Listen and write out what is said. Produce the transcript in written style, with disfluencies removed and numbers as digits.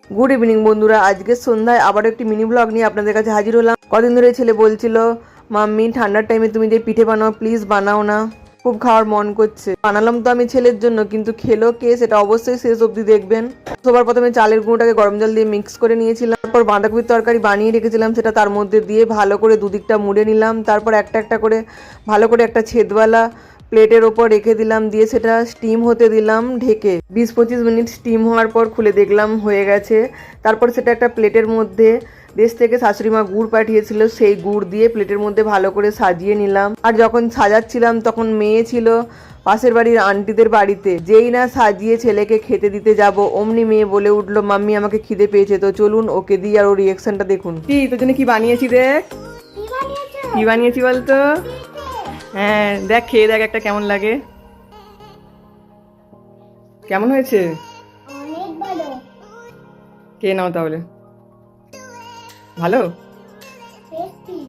Good evening বন্ধুরা, আজকে সন্ধ্যায় আবার একটি মিনি ব্লগ নিয়ে আপনাদের কাছে হাজির হলাম। কদিন ধরে ছেলে বলছিল, মাম্মি ঠান্ডার টাইমে তুমি যে পিঠে বানাও প্লিজ বানাও না, খুব খাওয়ার মন করছে। বানালাম তো আমি ছেলের জন্য, কিন্তু খেলো কে সেটা অবশ্যই শেষ অবধি দেখবেন। সবার প্রথমে চালের গুঁড়োটাকে গরম জল দিয়ে মিক্স করে নিয়েছিলাম, তারপর বাঁধাকপির তরকারি বানিয়ে রেখেছিলাম, সেটা তার মধ্যে দিয়ে ভালো করে দুদিকটা মুড়ে নিলাম। তারপর একটা একটা করে ভালো করে একটা ছেদওয়ালা প্লেটের ওপর রেখে দিলাম, দিয়ে সেটা স্টিম হতে দিলাম ঢেকে। 20-25 মিনিট স্টিম হওয়ার পর খুলে দেখলাম হয়ে গেছে। তারপর সেটা একটা প্লেটের মধ্যে, দেশ থেকে শাশুড়ি মা গুড় পাঠিয়েছিল, সেই গুড় দিয়ে প্লেটের মধ্যে ভালো করে সাজিয়ে নিলাম। আর যখন সাজাচ্ছিলাম তখন মেয়ে ছিল পাশের বাড়ির আন্টিদের বাড়িতে। যেই না সাজিয়ে ছেলেকে খেতে দিতে যাব, অমনি মেয়ে বলে উঠলো, মাম্মি আমাকে খিদে পেয়েছে। তো চলুন ওকে দিই, আর ওর রিয়াকশনটা দেখুন। কি তোর জন্য কি বানিয়েছি দেখ, কি বানিয়েছি বলতো? হ্যাঁ দেখ, খেয়ে দেখ একটা কেমন লাগে, কেমন হয়েছে? অনেক ভালো। খেয়ে নাও তাহলে। ভালো? টেস্টি।